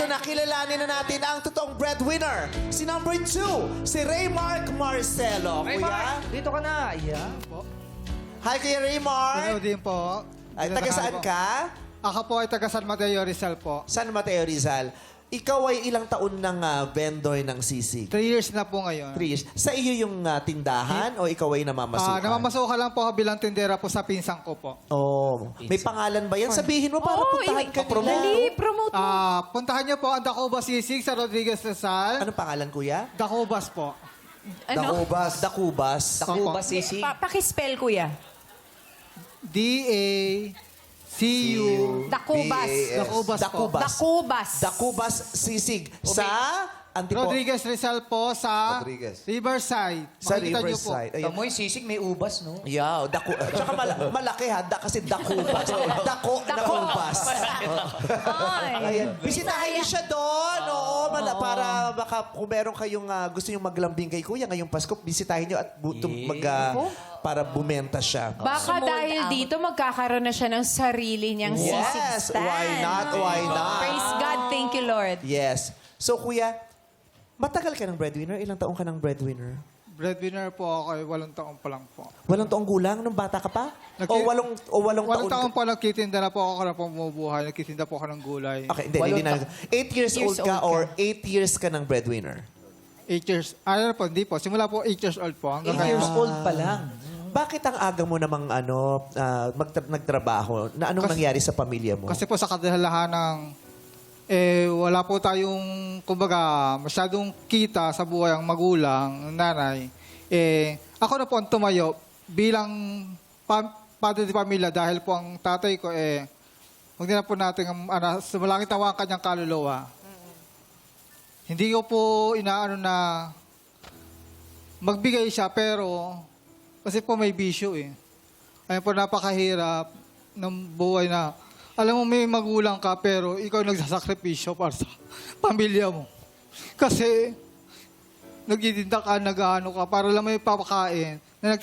na, kilalanin na natin ang totoong breadwinner. Si number 2, si Raymark Marcelo. Kuya? Dito ka na. Yeah. Hi, Kuya Raymark. Hello din po. Ay, taga saan ka? Ako po ay taga San Mateo Rizal po. San Mateo Rizal. Ikaw ay ilang taon ng vendor ng sisig? 3 years na po ngayon. 3 years. Sa iyo yung tindahan o ikaw ay namamasukan? Namamasukan lang po ako bilang tindera po sa pinsang ko po. Oh, may pangalan ba yan? Sabihin mo para puntahan ka nila. Dali, promote mo. Puntahan niyo po ang Dacobas Sisig sa Rodriguez Rizal. Anong pangalan, kuya? Dacobas po. Ano? Dakubas. Takuba, sisig. Pakispell, kuya. D-A-C-U. Dakubas. Dacobas po. Dakubas. Dakubas Sisig. Sa Rodriguez Rizal po sa Rodriguez. Riverside. Sa Makikita niyo po. Riverside. Ayun. Tamoy, sisig, may ubas, no? Yeah, tsaka malaki ha, kasi Dakubas. Dakubas. Ay. Ayan. Bisitahin niyo siya doon. Oo, para baka kung meron kayong gusto niyong maglambing kay Kuya ngayong Pasko, bisitahin niyo at para bumenta siya. Baka dahil dito magkakaroon na siya ng sarili niyang sisig Yes, stand. why not? Why not? Praise God, thank you, Lord. Yes. So, Kuya, matagal ka ng breadwinner? Ilang taong ka ng breadwinner? Breadwinner po ako ay 8 taon pa lang po. Walang taong gulang nung bata ka pa? O walong taon? Taon pa nagtitinda na po ako na pamumuhay. Nagtitinda po ako ng gulay. Okay, hindi na. 8 years old ka or 8 years ka ng breadwinner? 8 years. Ano po, hindi po. Simula po 8 years old po. 8 years old pa lang. Bakit ang aga mo namang nagtrabaho? Na anong nangyari sa pamilya mo? Kasi po sa kadalahan ng wala po tayong, kumbaga, masyadong kita sa buhay ang magulang, ang nanay. Ako na po ang tumayo bilang padre de pamilya dahil po ang tatay ko, huwag na po natin, sumalangit na ang kanyang kaluluwa. Hindi ko po inaano na magbigay siya, pero kasi po may bisyo Ayun po, napakahirap ng buhay na alam mo, may magulang ka, pero ikaw nagsasakripisyo para sa pamilya mo. Kasi, nagtitinda ka, nag-ano ka, para lang may papakain, na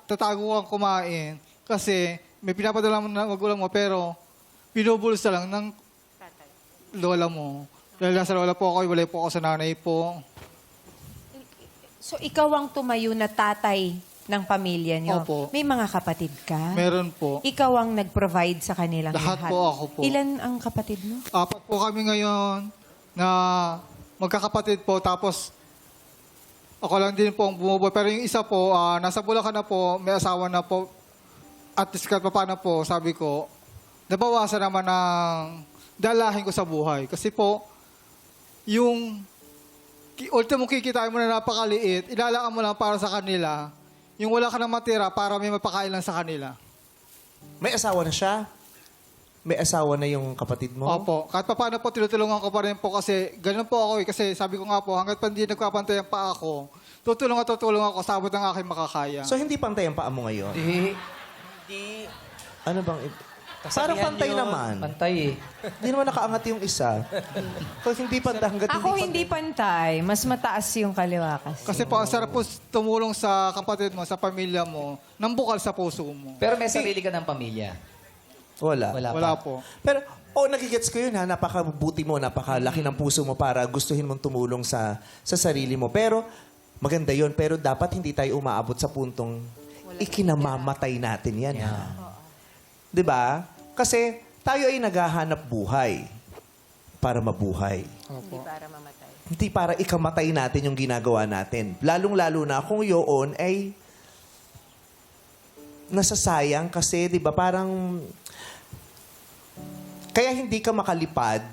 tatago kang kumain, kasi may pinapadala mo ng magulang mo, pero binubulsa lang ng lola mo. Dahil sa lola po ako, walay po ako sa nanay po. So, ikaw ang tumayo na tatay ng pamilya niyo. Opo. May mga kapatid ka? Meron po. Ikaw ang nag-provide sa kanilang Lahat po, ako po. Ilan ang kapatid mo? 4 po kami ngayon na magkakapatid po. Tapos, ako lang din po ang bumubuhay. Pero yung isa po, nasa Bulacan na po, may asawa na po. At least kahit paano po, sabi ko, nabawasan naman ng dalahin ko sa buhay. Kasi po, yung ultimo kikitain mo na napakaliit, ilalaan mo lang para sa kanila. Yung wala ka nang matira para may mapakain lang sa kanila. May asawa na siya? May asawa na yung kapatid mo? Opo. Kahit pa paano po, tinutulungan ko pa rin po kasi ganun po ako Kasi sabi ko nga po, hanggat pa hindi nagpapantayan pa ako, tutulong ako sa abot ng aking makakaya. So, hindi pantay ang paa mo ngayon? Hindi. Ano bang... Parang pantay naman. Pantay Hindi naman nakaangat yung isa. Kung hindi pantay, hanggat Ako hindi pantay. Mas mataas yung kaliwakas. Kasi po, ang sarap po tumulong sa kapatid mo, sa pamilya mo, nang bukal sa puso mo. Pero may sarili ka ng pamilya. Wala. Wala po. Pero, nagigets ko yun ha. Napakabuti mo, napakalaki ng puso mo para gustuhin mong tumulong sa sarili mo. Pero, maganda yun. Pero dapat hindi tayo umaabot sa puntong ikinamamatay natin yan. Yeah. Ha? 'Di ba? Kasi tayo ay naghahanap buhay para mabuhay. Hindi para mamatay. Hindi para ikamatay natin yung ginagawa natin. Lalong-lalo na kung yun ay nasasayang kasi, 'di ba, parang kaya hindi ka makalipad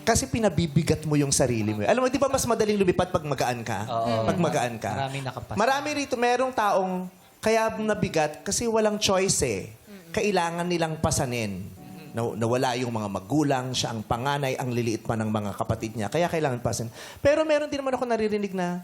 kasi pinabibigat mo yung sarili mo. Alam mo, di ba mas madaling lumipad pag magaan ka? Oo. Pag magaan ka. Maraming nakapas. Marami rito, merong taong kaya nabigat kasi walang choice Kailangan nilang pasanin. Nawala yung mga magulang, siya ang panganay, ang liliit pa ng mga kapatid niya. Kaya kailangan pasanin. Pero meron din naman ako naririnig na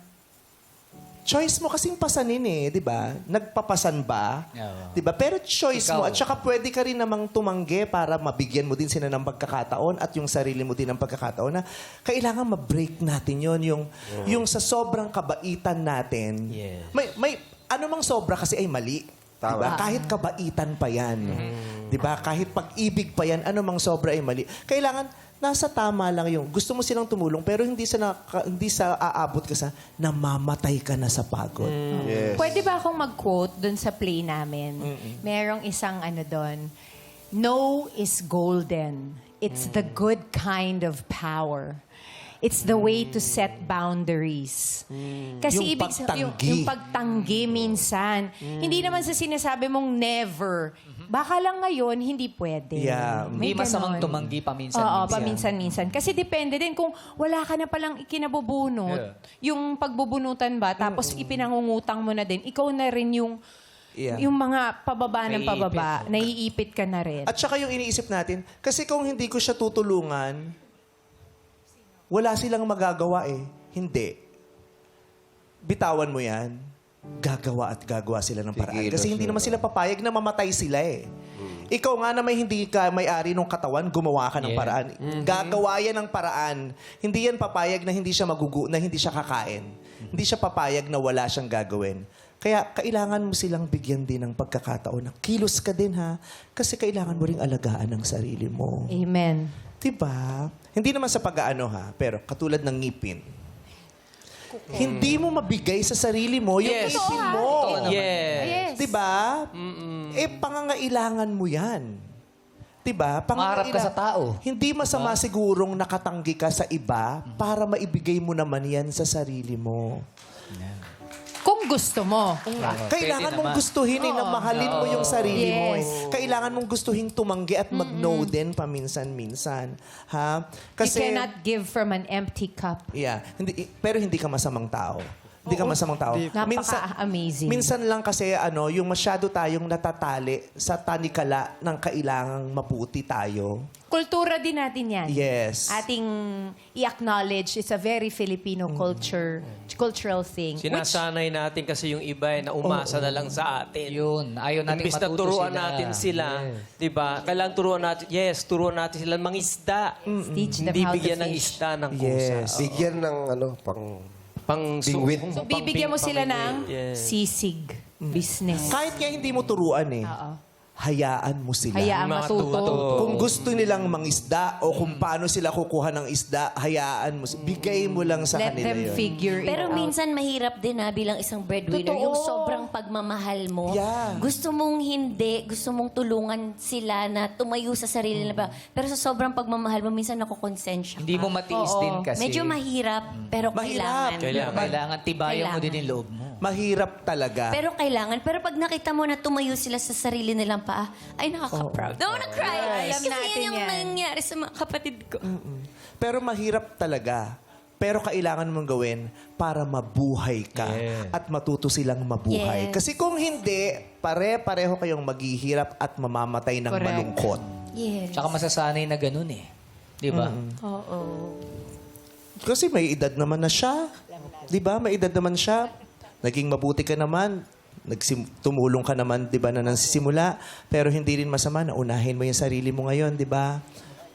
choice mo kasing pasanin di ba? Nagpapasan ba? Oo. Di ba? Pero choice Ikaw. mo. At saka pwede ka rin namang tumanggi para mabigyan mo din sila ng pagkakataon at yung sarili mo din ng pagkakataon na kailangan ma-break natin yon yung sa sobrang kabaitan natin. Yes. May ano mang sobra kasi ay mali. Diba? Kahit kabaitan pa yan. Diba? Kahit pag-ibig pa yan, ano mang sobra ay mali. Kailangan, nasa tama lang yung gusto mo silang tumulong pero hindi sa aabot ka sa namamatay ka na sa pagod. Yes. Pwede ba akong mag-quote dun sa play namin? Merong isang ano dun, "No is golden. It's the good kind of power. It's the way to set boundaries." Kasi Yung ibig pagtanggi. yung pagtanggi minsan. Hindi naman sa sinasabi mong never. Baka lang ngayon, hindi pwede. Yeah. Hindi May masamang ganon. tumanggi paminsan-minsan. Oo, paminsan-minsan. Kasi depende din kung wala ka na palang ikinabubunot, yung pagbubunutan ba, tapos ipinangungutang mo na din, ikaw na rin yung Yeah. yung mga pababa ng Naiipit, pababa, naiipit ka na rin. At saka yung iniisip natin, kasi kung hindi ko siya tutulungan, wala silang magagawa eh. Hindi. Bitawan mo yan, gagawa at gagawa sila ng paraan. Tigilan Kasi hindi sila. naman sila papayag na mamatay sila eh. Ikaw nga na may hindi ka may-ari ng katawan, gumawa ka ng paraan. Gagawa yan ng paraan. Hindi yan papayag na hindi siya na hindi siya kakain. Hindi siya papayag na wala siyang gagawin. Kaya kailangan mo silang bigyan din ng pagkakataon na kilos ka din ha. Kasi kailangan mo ring alagaan ang sarili mo. Amen. Diba? Hindi naman sa pag-aano ha, pero katulad ng ngipin. Hindi mo mabigay sa sarili mo yung Yes. ngipin mo. Yes. Yes. Diba? Pangangailangan mo yan. Diba? Mangarap ka sa tao. Hindi masama sigurong nakatanggi ka sa iba para maibigay mo naman yan sa sarili mo. Kung gusto mo. Kailangan pwede mong naman. gustuhin na mahalin mo yung sarili mo. Eh. Yes. Kailangan mong gustuhin tumanggi at mag-no din paminsan-minsan. Ha? You cannot give from an empty cup. Yeah. Pero hindi ka masamang tao. Hindi ka masamang tao. Napaka-amazing. Minsan lang kasi yung masyado tayong natatali sa tanikala ng kailangang maputi tayo. Kultura din natin yan. Yes. Ating i-acknowledge, it's a very Filipino cultural thing. Sinasanay natin kasi yung iba na umasa na lang sa atin. Yun. Ayaw natin Imbis na matuto turuan sila. natin sila, Yes. 'di ba? Kailangan turuan natin sila mangisda. Teach them Hindi how to bigyan ng fish. isda ng kusa. Yes. Bigyan ng Pang Bingwit. So, bibigyan mo sila ng Yes. sisig business. Kahit nga hindi mo turuan eh. Oo. Hayaan mo sila. Hayaan Matuto. matuto. Kung gusto nilang mangisda o kung paano sila kukuha ng isda, hayaan mo. Bigay mo lang sa Let kanila them yun. figure it Pero out. minsan mahirap din bilang isang breadwinner. Totoo. Yung sobrang pagmamahal mo. Yeah. Gusto mong hindi, gusto mong tulungan sila na tumayo sa sarili nila. Pero sa sobrang pagmamahal mo, minsan nakukonsensya ka. Hindi mo matiis Oo. din kasi. Medyo mahirap, pero Mahirap. kailangan. Kailangan tibayan mo Kailangan. din yung loob mo. Mahirap talaga. Pero kailangan. Pero pag nakita mo na tumayo sila sa sarili nilang paa, ay nakaka-proud. Don't wanna cry. Alam Kasi natin yun yung yan. nangyari sa mga kapatid ko. Pero mahirap talaga. Pero kailangan mong gawin para mabuhay ka at matuto silang mabuhay. Yes. Kasi kung hindi, pare-pareho kayong maghihirap at mamamatay ng Correct. malungkot. Yes. Tsaka masasanay na ganun eh. Di ba? Oo. Kasi may edad naman na siya. Di ba? May edad naman siya. Naging mabuti ka naman. Tumulong ka naman, di ba, na nagsisimula. Pero hindi rin masama na unahin mo yung sarili mo ngayon, di ba?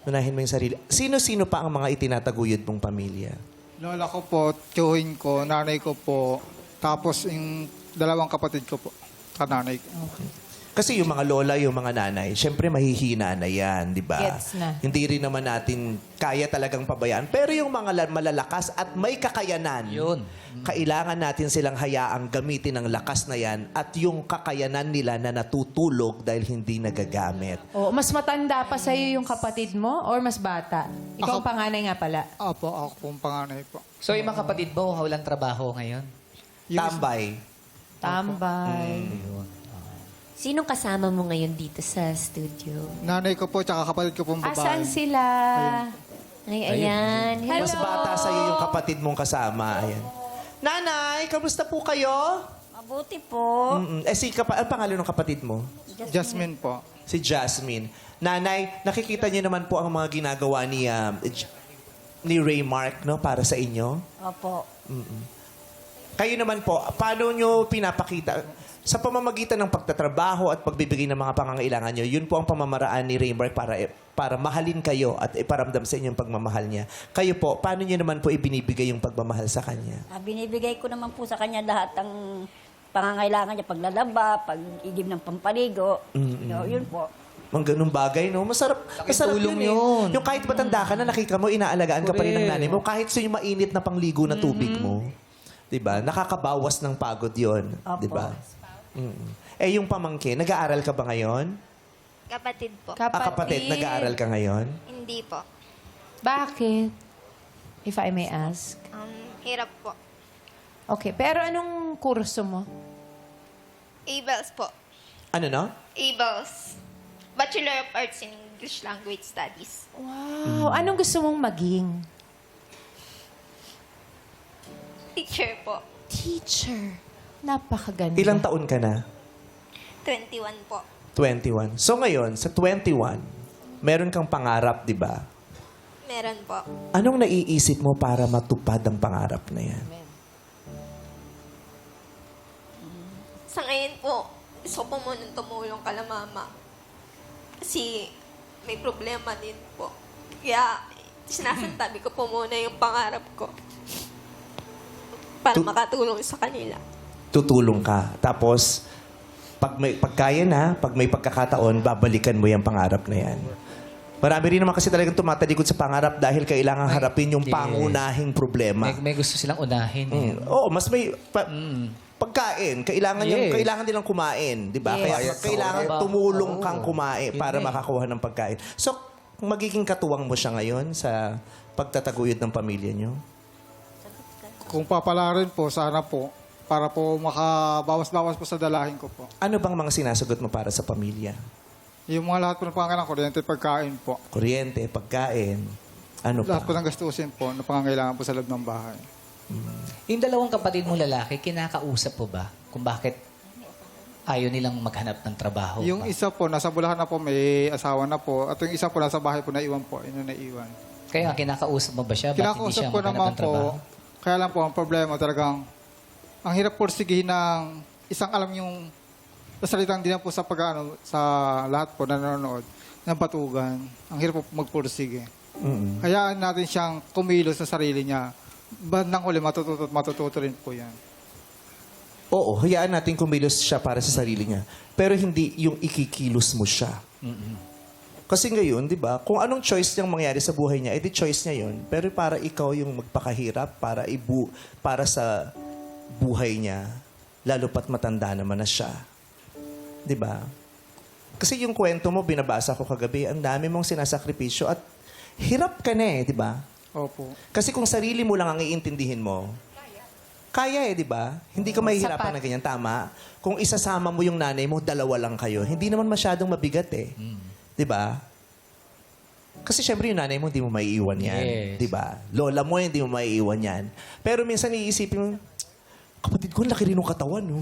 Unahin mo yung sarili. Sino-sino pa ang mga itinataguyod mong pamilya? Lola ko po, tiyuhin ko, nanay ko po, tapos yung dalawang kapatid ko po, kananay ko. Kasi yung mga lola, yung mga nanay, syempre mahihina na yan, di ba? Gets na. Hindi rin naman natin kaya talagang pabayaan. Pero yung mga malalakas at may kakayanan, Yun. kailangan natin silang hayaang gamitin ang lakas na yan at yung kakayanan nila na natutulog dahil hindi nagagamit. Oh, mas matanda pa sa'yo yung kapatid mo or mas bata? Ikaw ang panganay nga pala. Opo, ako pong panganay po. So yung mga kapatid mo, walang trabaho ngayon? Tambay. Tambay. Sinong kasama mo ngayon dito sa studio? Nanay ko po, tsaka kapatid ko pong babae. Asan sila? Ay, ayan. Hello. Mas bata sa'yo yung kapatid mong kasama. Ayan. Nanay, kamusta po kayo? Mabuti po. Ang pangalan ng kapatid mo? Jasmine po. Si Jasmine. Nanay, nakikita niyo naman po ang mga ginagawa ni Ray Mark, no, para sa inyo. Opo. Kayo naman po, paano nyo pinapakita? Sa pamamagitan ng pagtatrabaho at pagbibigay ng mga pangangailangan nyo, yun po ang pamamaraan ni Ray Mark para mahalin kayo at iparamdam sa inyo yung pagmamahal niya. Kayo po, paano nyo naman po ibinibigay yung pagmamahal sa kanya? Binibigay ko naman po sa kanya lahat ng pangangailangan niya, paglalaba, pag-igib ng pampaligo. Yun po. Mga ganung bagay, no? Masarap tulong yun, eh. yun. Yung kahit matanda ka na, nakita mo, inaalagaan ka pa rin ng nanay mo. Kahit sa yung mainit na pangligo na tubig mo. Diba? Nakakabawas ng pagod yon, Opo. diba? Eh, yung pamangkin, nag-aaral ka ba ngayon? Kapatid po. Kapatid, nag-aaral ka ngayon? Hindi po. Bakit? If I may ask. Hirap po. Okay, pero anong kurso mo? ABELS po. Ano, no? ABELS. Bachelor of Arts in English Language Studies. Wow, anong gusto mong maging? Teacher po. Teacher. Napakaganda. Ilang taon ka na? 21 po. 21. So ngayon, sa 21, meron kang pangarap, di ba? Meron po. Anong naiisip mo para matupad ang pangarap na yan? Sa ngayon po, gusto ko po munang tumulong kala mama. Kasi may problema din po. Kaya sinasantabi ko po muna yung pangarap ko. Para makatulong sa kanila. Tutulong ka. Tapos, pag kaya na, pag may pagkakataon, babalikan mo yung pangarap na yan. Marami rin naman kasi talagang tumatalikod sa pangarap dahil kailangan harapin yung yes. pangunahing problema. May gusto silang unahin. Eh. Oo, mas may... pagkain, kailangan nilang kumain, 'di ba? Kaya kailangan tumulong kang kumain para makakuha ng pagkain. So, magiging katuwang mo siya ngayon sa pagtataguyod ng pamilya niyo? Kung papalarin po, sana po, para po makabawas-bawas po sa dalahin ko po. Ano bang mga sinasagot mo para sa pamilya? Yung mga lahat po ng pangangailangan, kuryente, pagkain po. Kuryente, pagkain, ano Lahat po pa? ng gastusin po na pangangailangan po sa loob ng bahay. Yung dalawang kapatid mo lalaki, kinakausap po ba kung bakit ayaw nilang maghanap ng trabaho? Yung isa po, nasa Bulacan na po, may asawa na po. At yung isa po, nasa bahay po, naiwan po. Naiwan. Kaya kinakausap mo ba siya? Ba't hindi Kinakausap siya ko maghanap naman ng trabaho? po. Kaya lang po, ang problema talagang, ang hirap porsigihin ng isang alam yung salitang din po sa sa lahat po na nanonood ng batugan. Ang hirap po magpursige. Hayaan natin siyang kumilos sa sarili niya. Bandang uli, matututo rin po yan. Oo, hayaan natin kumilos siya para sa sarili niya. Pero hindi yung ikikilos mo siya. Kasi ngayon, di ba, kung anong choice niyang mangyari sa buhay niya, edi choice niya yun. Pero para ikaw yung magpakahirap, para sa buhay niya, lalo pat matanda naman na siya. Di ba? Kasi yung kwento mo, binabasa ko kagabi, ang dami mong sinasakripisyo at hirap ka na di ba? Opo. Kasi kung sarili mo lang ang iintindihin mo, kaya di ba? Hindi ka mahihirapan na ganyan. Tama. Kung isasama mo yung nanay mo, dalawa lang kayo. Hindi naman masyadong mabigat di ba? Kasi syempre yung nanay mo, hindi mo maiiwan yan. Yes. Di ba? Lola mo, hindi mo maiiwan yan. Pero minsan iisipin mo, kapatid ko, laki rin ng katawan. No?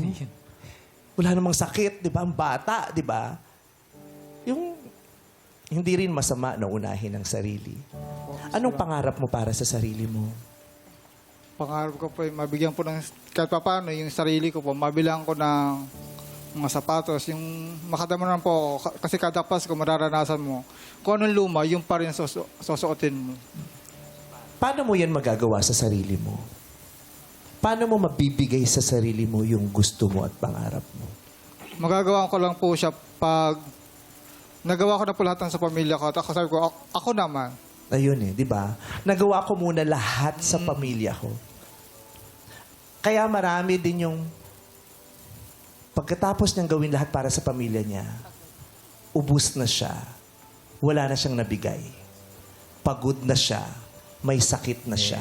Wala namang sakit, di ba? Ang bata, di ba? Yung hindi rin masama na unahin ang sarili. Anong pangarap mo para sa sarili mo? Pangarap ko po, mabigyan po ng, kahit pa paano, yung sarili ko po, mabilang ko ng mga sapatos, yung makadama naman po, kasi kada Pasko mararanasan mo, kung anong luma, yung pa rin susuotin mo. Paano mo yan magagawa sa sarili mo? Paano mo mabibigay sa sarili mo yung gusto mo at pangarap mo? Magagawa ko lang po siya pag nagawa ko na po lahat ng sa pamilya ko, at ako sabi ko, ako naman. Ayun di ba? Nagawa ko muna lahat sa pamilya ko. Kaya marami din yung pagkatapos niyang gawin lahat para sa pamilya niya, ubus na siya. Wala na siyang nabigay. Pagod na siya. May sakit na siya.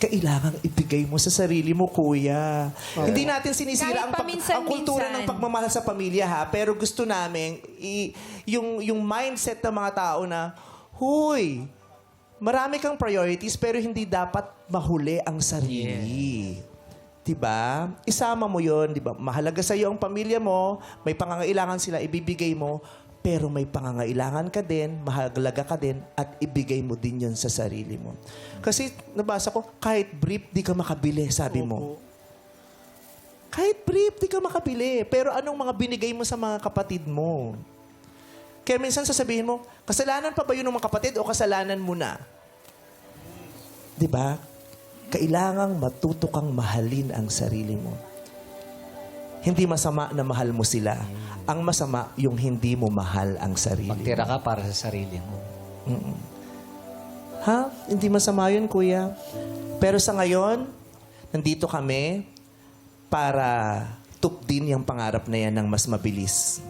Kailangang ibigay mo sa sarili mo, kuya. Hindi natin sinisira Kahit ang kultura paminsan-minsan. ng pagmamahal sa pamilya, ha? Pero gusto namin, yung mindset ng mga tao na, huy, marami kang priorities, pero hindi dapat mahuli ang sarili. Diba? Isama mo yon, diba? Mahalaga sa iyo ang pamilya mo, may pangangailangan sila, ibibigay mo, pero may pangangailangan ka din, mahalaga ka din, at ibigay mo din yon sa sarili mo. Kasi nabasa ko, kahit brief, di ka makabili, sabi mo. Kahit brief, di ka makabili. Pero anong mga binigay mo sa mga kapatid mo? Kaya minsan sasabihin mo, kasalanan pa ba yun ng mga kapatid o kasalanan mo na? Diba? Kailangang matuto kang mahalin ang sarili mo. Hindi masama na mahal mo sila. Ang masama, yung hindi mo mahal ang sarili. Magtira ka para sa sarili mo. Ha? Hindi masama yun, kuya. Pero sa ngayon, nandito kami para tupdin yung pangarap na yan ng mas mabilis.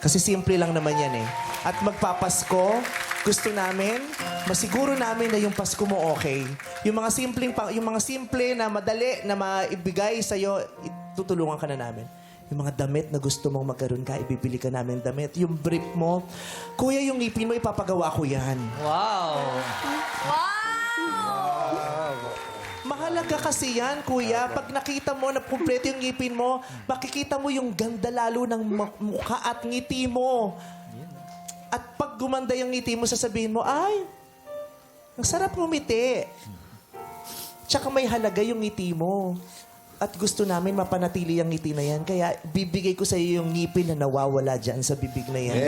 Kasi simple lang naman yan eh. At magpapasko, gusto namin, masiguro namin na yung Pasko mo okay. Yung mga simple na madali na maibigay sa'yo, tutulungan ka na namin. Yung mga damit na gusto mong magkaroon ka, ibibili ka namin damit. Yung brief mo, kuya, yung ngipin mo, ipapagawa ko yan. Wow! Mahalaga kasi yan, kuya. Pag nakita mo na kumpleto yung ngipin mo, makikita mo yung ganda lalo ng mukha at ngiti mo. At pag gumanda yung ngiti mo, sasabihin mo, ay, ang sarap ngumiti. Tsaka may halaga yung ngiti mo. At gusto namin mapanatili yung ngiti na yan. Kaya bibigay ko sa iyo yung ngipin na nawawala dyan sa bibig na yan.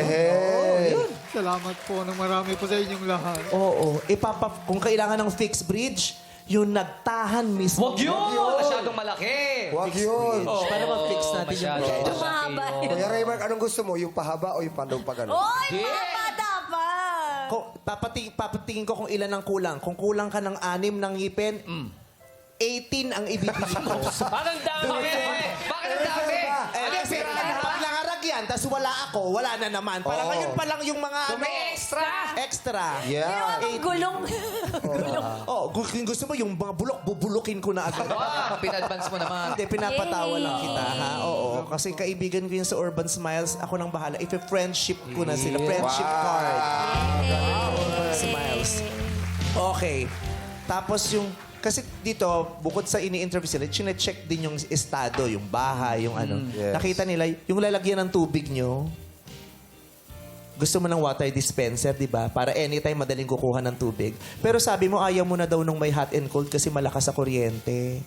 Salamat po ng marami po sa inyong lahat. Oo. Kung kailangan ng fixed bridge, yung nagtahan mismo. Wag yun! Masyadong malaki! Wag yun. Para ma-fix natin yung Masyado. bridge. Mahaba. Kuya Raymark, anong gusto mo? Yung pahaba o yung pandong pa ganun? Oy, mahaba dapat! Papatingin ko kung ilan ang kulang. Kung kulang ka ng 6 ng ngipin, 18 ang ibibigay ko. Parang dami. Bakit ang dami? Kasi pag nangarag yan, tapos wala ako, wala na naman. Parang ngayon pa lang yung mga May extra! extra. Yeah. Gulong. Kung gusto mo yung mga bulok, bubulukin ko na agad. Pinadvance mo naman. Hindi, pinapatawa lang kita, ha? Oo. Kasi kaibigan ko yun sa Urban Smiles. Ako nang bahala. Friendship ko na sila. Friendship card. Urban Smiles. Okay. Tapos yung... Kasi dito, bukod sa ini-interview sila, chine-check din yung estado, yung bahay, yung ano. Yes. Nakita nila, yung lalagyan ng tubig nyo, gusto mo ng water dispenser, di ba? Para anytime madaling kukuha ng tubig. Pero sabi mo, ayaw mo na daw nung may hot and cold kasi malakas sa kuryente.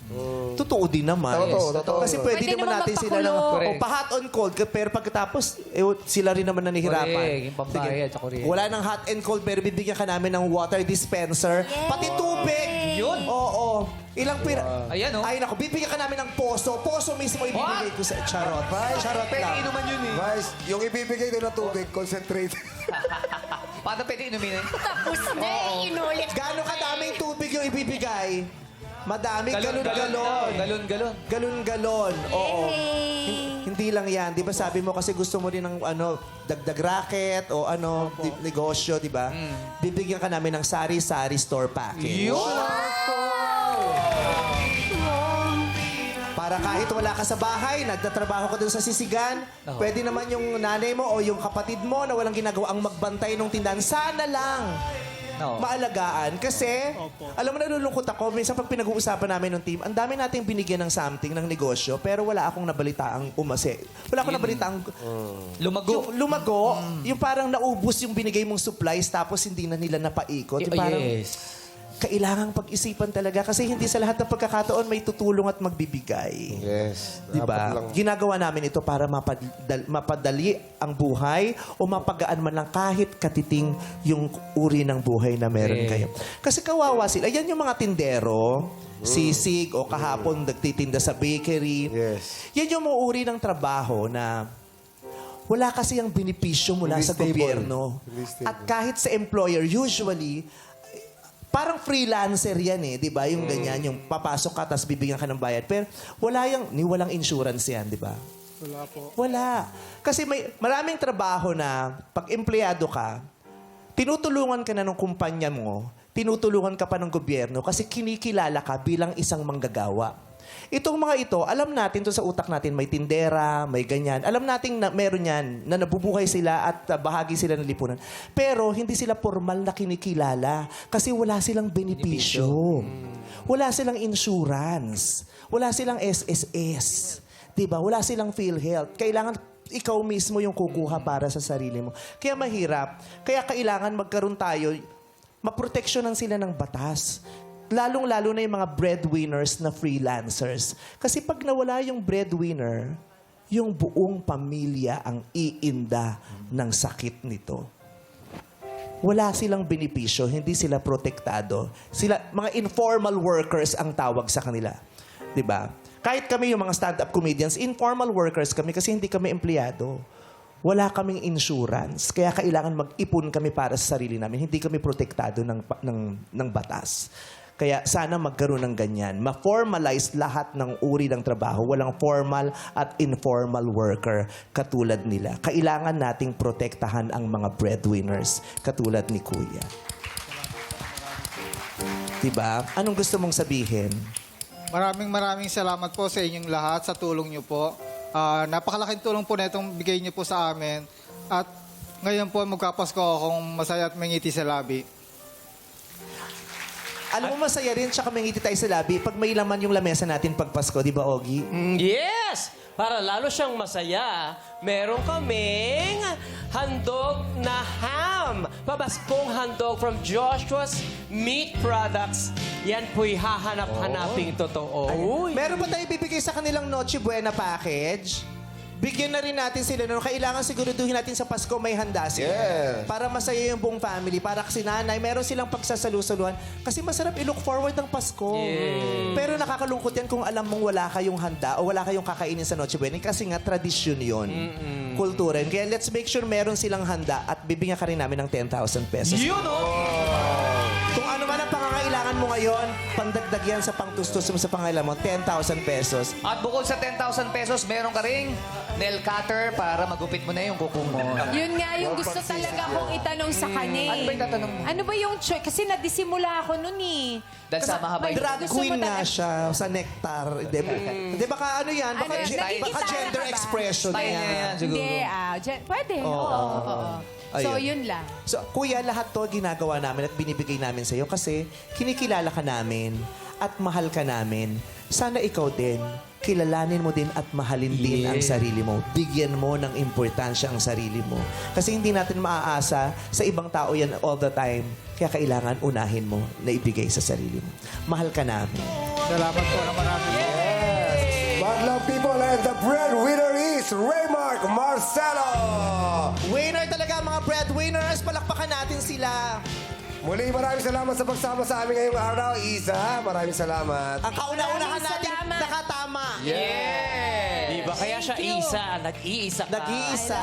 Totoo din naman. Totoo. Kasi pwede Pwede naman naman natin sila lang, magpakulo. pa-hot on cold, pero pagkatapos, sila rin naman nanihirapan. Correct, yung pambayad sa kuryente. Wala nang hot and cold, pero bibigyan ka namin ng water dispenser. Pati tubig. Yun. Oo. Ilang pira... Ayan, oh. Ay, naku, bibigyan ka namin ng poso. Poso mismo ibibigay ko sa charot. Charot Pwede lang. inuman yun eh. Vice, yung ibibigay doon na tubig, concentrate. Paano pwede inumin eh? Tapos na, inulit. Gaano kadaming tubig yung ibibigay? Madami, galon-galon. Galon-galon. Galon-galon. Oo. Hindi lang yan. Di ba sabi mo kasi gusto mo rin ng dagdag racket o negosyo, di ba? Bibigyan ka namin ng sari-sari store package. Para kahit wala ka sa bahay, nagtatrabaho ka dun sa sisigan, pwede naman yung nanay mo o yung kapatid mo na walang ginagawa ang magbantay ng tindahan. Sana lang maalagaan. Kasi, alam mo, nalulungkot ako. Minsan pag pinag-uusapan namin ng team, ang dami nating binigyan ng something, ng negosyo, pero wala akong nabalitaang umase. Wala akong nabalitaang... Lumago. Yung lumago, yung parang naubos yung binigay mong supplies tapos hindi na nila napaikot. Yung parang, kailangang pag-isipan talaga kasi hindi sa lahat ng pagkakataon may tutulong at magbibigay. Yes. Diba? Ginagawa namin ito para mapadali ang buhay o mapagaan man lang kahit katiting yung uri ng buhay na meron kayo. Kasi kawawa sila. Yan yung mga tindero, sisig o kahapon nagtitinda sa bakery. Yes. Yan yung mga uri ng trabaho na wala kasi ang benepisyo mula Hindi sa stable. gobyerno. Hindi stable. At kahit sa employer, usually, parang freelancer yan eh, di ba? Yung ganyan, yung papasok ka, tapos bibigyan ka ng bayad. Pero walang insurance yan, di ba? Wala po. Wala. Kasi may maraming trabaho na pag empleyado ka, tinutulungan ka na ng kumpanya mo, tinutulungan ka pa ng gobyerno kasi kinikilala ka bilang isang manggagawa. Itong mga ito, alam natin to sa utak natin, may tindera, may ganyan. Alam natin na meron yan, na nabubuhay sila at bahagi sila ng lipunan. Pero hindi sila formal na kinikilala kasi wala silang benepisyo. Wala silang insurance. Wala silang SSS. Diba? Wala silang PhilHealth. Kailangan ikaw mismo yung kukuha para sa sarili mo. Kaya mahirap. Kaya kailangan magkaroon tayo, maproteksyonan sila ng batas. Lalong-lalo na yung mga breadwinners na freelancers. Kasi pag nawala yung breadwinner, yung buong pamilya ang iinda ng sakit nito. Wala silang benepisyo, hindi sila protektado. Sila, mga informal workers ang tawag sa kanila. 'Di ba? Kahit kami yung mga stand-up comedians, informal workers kami kasi hindi kami empleyado. Wala kaming insurance. Kaya kailangan mag-ipon kami para sa sarili namin. Hindi kami protektado ng batas. Kaya sana magkaroon ng ganyan. Ma-formalize lahat ng uri ng trabaho. Walang formal at informal worker katulad nila. Kailangan nating protektahan ang mga breadwinners katulad ni Kuya. Diba? Anong gusto mong sabihin? Maraming salamat po sa inyong lahat sa tulong niyo po. Napakalaking tulong po na itong bigay niyo po sa amin. At ngayon po magkapasko akong masaya at mangiti sa labi. Alam mo, masaya rin tsaka may ngiti tayo sa labi pag may laman yung lamesa natin pag Pasko, di ba, Ogie? Yes! Para lalo siyang masaya, meron kaming handog na ham. Pabaskong handog from Joshua's Meat Products. Yan po'y hahanap-hanaping totoo. Uy. Meron ba tayo bibigay sa kanilang Noche Buena package? Bigyan na rin natin sila. No? Kailangan siguraduhin natin sa Pasko may handa sila. Yes. Para masaya yung buong family. Para kasi nanay, meron silang pagsasalu-saluhan. Kasi masarap i-look forward ng Pasko. Pero nakakalungkot yan kung alam mong wala kayong handa o wala kayong kakainin sa Noche Buena. Kasi nga, tradisyon yun. Kultura yun. Kaya let's make sure meron silang handa at bibigyan ka rin namin ng 10,000 pesos. Yun, Kung ano man ang pangangailangan mo ngayon, pandagdag yan sa pangtustos mo sa pangailangan mo, 10,000 pesos. At bukod sa 10,000 pesos, meron ka ring nail cutter para magupit mo na yung kuko mo. Yun nga yung gusto talaga kong itanong sa kanya. Ano ba yung tatanong mo? Ano ba yung choice? Kasi nadisimula ako nun eh. Dahil sa mahaba yung... Drag Gusto mo queen nga talaga- siya sa nectar. Hindi, baka ano yan? Baka, Ano, nagigitara baka gender ka ba? expression Style niya. niya yan siguro. Hindi, pwede. Oo. So, Ayun. yun lang. So, kuya, lahat to ginagawa namin at binibigay namin sa'yo kasi kinikilala ka namin at mahal ka namin. Sana ikaw din, kilalanin mo din at mahalin din ang sarili mo. Bigyan mo ng importansya ang sarili mo. Kasi hindi natin maaasa sa ibang tao yan all the time. Kaya kailangan unahin mo na ibigay sa sarili mo. Mahal ka namin. Salamat po na marami. Bad luck, people, and the breadwinner is Raymark Marcelo. Winner talaga mga breadwinners. Palakpakan natin sila. Muli, maraming salamat sa pagsama sa amin ngayong araw. Isa, maraming salamat. Ang kauna-unahan Maraming natin salamat. nakatama. Di ba kaya siya isa? Nag-iisa ka. Nag-iisa.